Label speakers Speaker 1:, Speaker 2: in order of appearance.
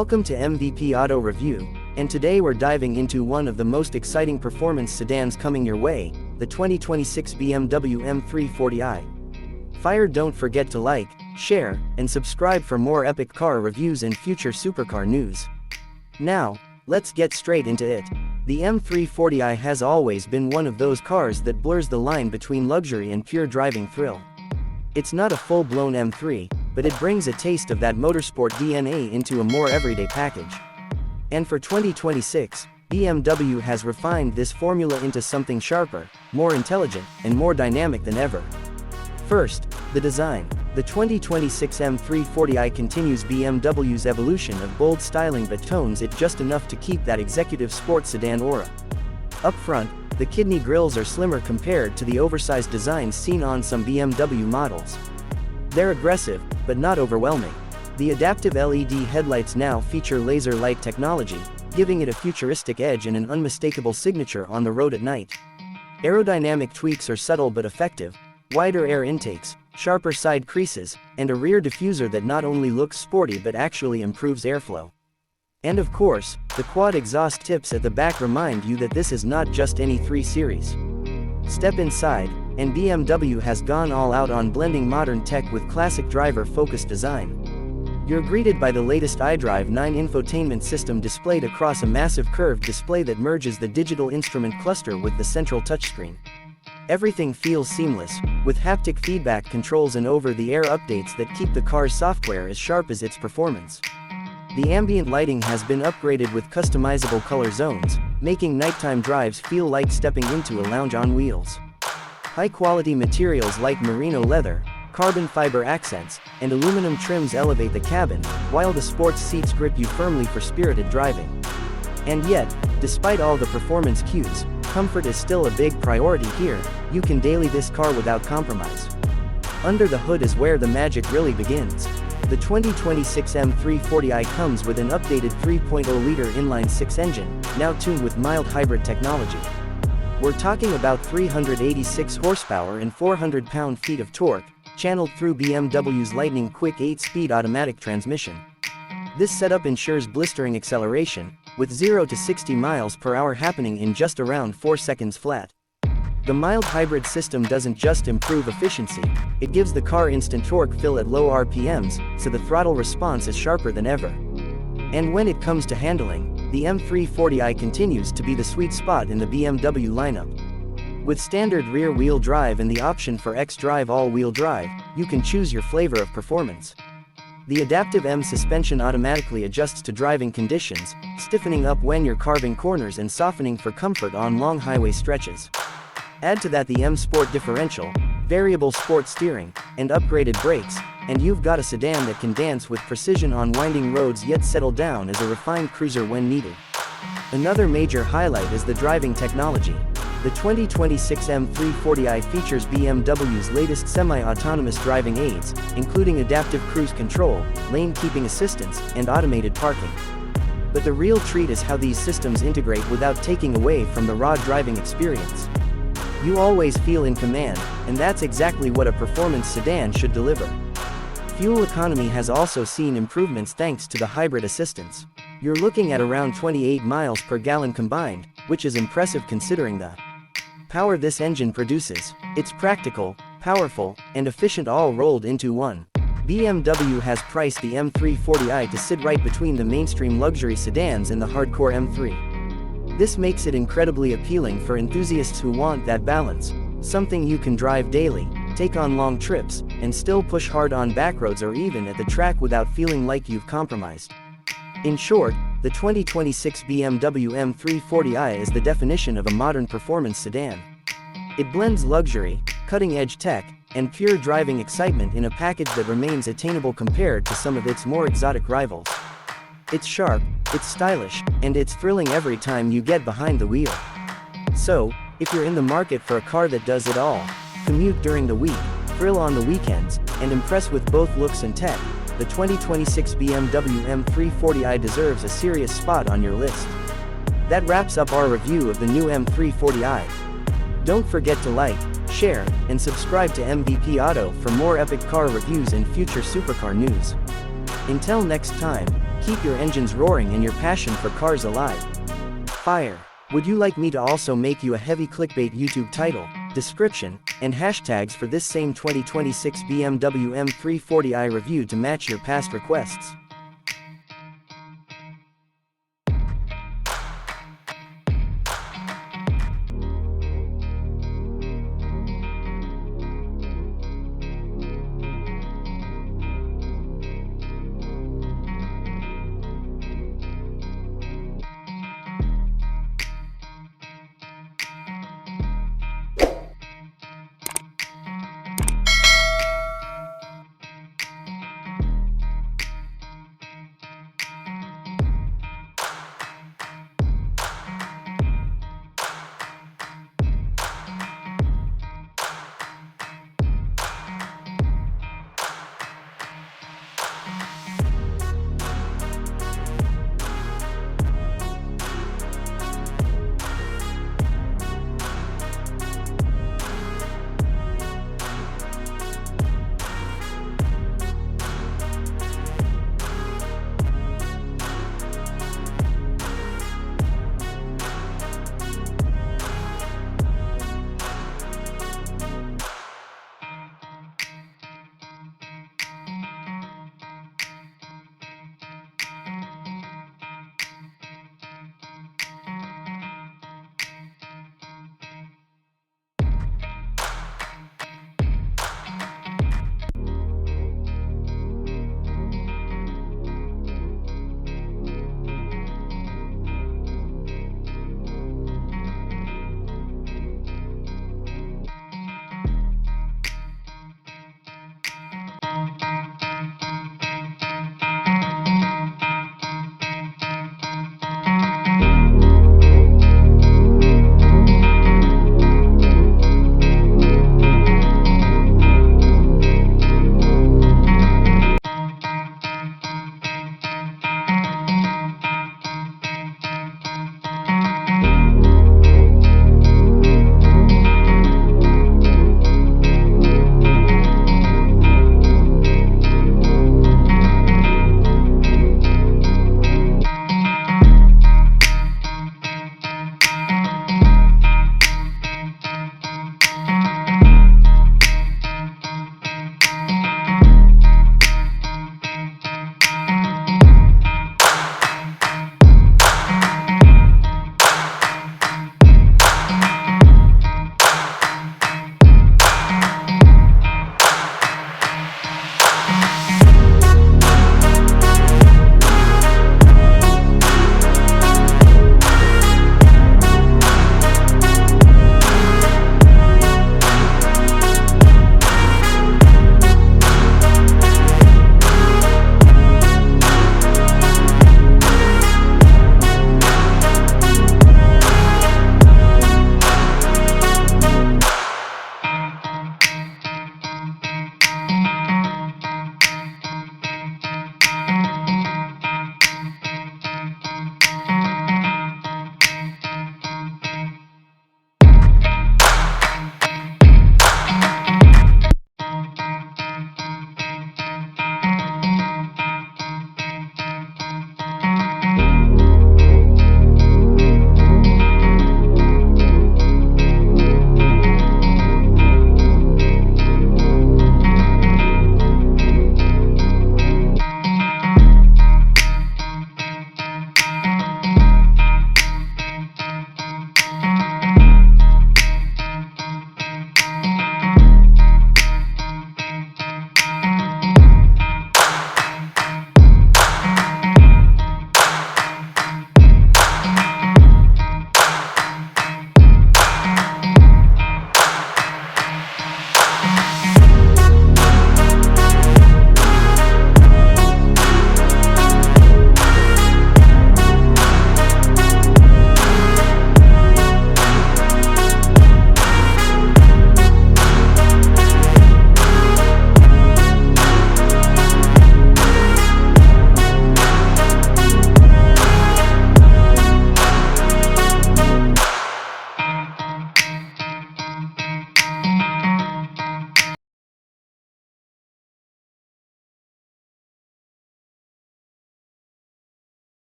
Speaker 1: Welcome to MVP Auto Review, and today we're diving into one of the most exciting performance sedans coming your way, the 2026 BMW M340i. Don't forget to like, share, and subscribe for more epic car reviews and future supercar news. Now, let's get straight into it. The M340i has always been one of those cars that blurs the line between luxury and pure driving thrill. It's not a full-blown M3, but it brings a taste of that motorsport DNA into a more everyday package. And for 2026, BMW has refined this formula into something sharper, more intelligent, and more dynamic than ever. First, the design. The 2026 M340i continues BMW's evolution of bold styling but tones it just enough to keep that executive sports sedan aura. Up front, the kidney grills are slimmer compared to the oversized designs seen on some BMW models. They're aggressive, but not overwhelming. The adaptive LED headlights now feature laser light technology, giving it a futuristic edge and an unmistakable signature on the road at night. Aerodynamic tweaks are subtle but effective: wider air intakes, sharper side creases, and a rear diffuser that not only looks sporty but actually improves airflow. And of course, the quad exhaust tips at the back remind you that this is not just any 3 Series. Step inside, and BMW has gone all out on blending modern tech with classic driver-focused design. You're greeted by the latest iDrive 9 infotainment system displayed across a massive curved display that merges the digital instrument cluster with the central touchscreen. Everything feels seamless, with haptic feedback controls and over-the-air updates that keep the car's software as sharp as its performance. The ambient lighting has been upgraded with customizable color zones, making nighttime drives feel like stepping into a lounge on wheels. High-quality materials like merino leather, carbon fiber accents, and aluminum trims elevate the cabin, while the sports seats grip you firmly for spirited driving. And yet, despite all the performance cues, comfort is still a big priority here. You can daily this car without compromise. Under the hood is where the magic really begins. The 2026 M340i comes with an updated 3.0-liter inline-6 engine, now tuned with mild hybrid technology. We're talking about 386 horsepower and 400 pound-feet of torque, channeled through BMW's lightning-quick 8-speed automatic transmission. This setup ensures blistering acceleration, with 0 to 60 miles per hour happening in just around 4 seconds flat. The mild hybrid system doesn't just improve efficiency, it gives the car instant torque fill at low RPMs, so the throttle response is sharper than ever. And when it comes to handling, the M340i continues to be the sweet spot in the BMW lineup. With standard rear-wheel drive and the option for xDrive all-wheel drive, you can choose your flavor of performance. The adaptive M suspension automatically adjusts to driving conditions, stiffening up when you're carving corners and softening for comfort on long highway stretches. Add to that the M Sport differential, variable sport steering, and upgraded brakes, and you've got a sedan that can dance with precision on winding roads yet settle down as a refined cruiser when needed. Another major highlight is the driving technology. The 2026 M340i features BMW's latest semi-autonomous driving aids, including adaptive cruise control, lane keeping assistance, and automated parking. But the real treat is how these systems integrate without taking away from the raw driving experience. You always feel in command, and that's exactly what a performance sedan should deliver. Fuel economy has also seen improvements thanks to the hybrid assistance. You're looking at around 28 miles per gallon combined, which is impressive considering the power this engine produces. It's practical, powerful, and efficient all rolled into one. BMW has priced the M340i to sit right between the mainstream luxury sedans and the hardcore M3. This makes it incredibly appealing for enthusiasts who want that balance, something you can drive daily, take on long trips, and still push hard on backroads or even at the track without feeling like you've compromised. In short, the 2026 BMW M340i is the definition of a modern performance sedan. It blends luxury, cutting-edge tech, and pure driving excitement in a package that remains attainable compared to some of its more exotic rivals. It's sharp, it's stylish, and it's thrilling every time you get behind the wheel. So, if you're in the market for a car that does it all, commute during the week, thrill on the weekends, and impress with both looks and tech, the 2026 BMW M340i deserves a serious spot on your list. That wraps up our review of the new M340i. Don't forget to like, share, and subscribe to MVP Auto for more epic car reviews and future supercar news. Until next time, Keep your engines roaring and your passion for cars alive. Fire. Would you like me to also make you a heavy clickbait YouTube title, description, and hashtags for this same 2026 BMW M340i review to match your past requests?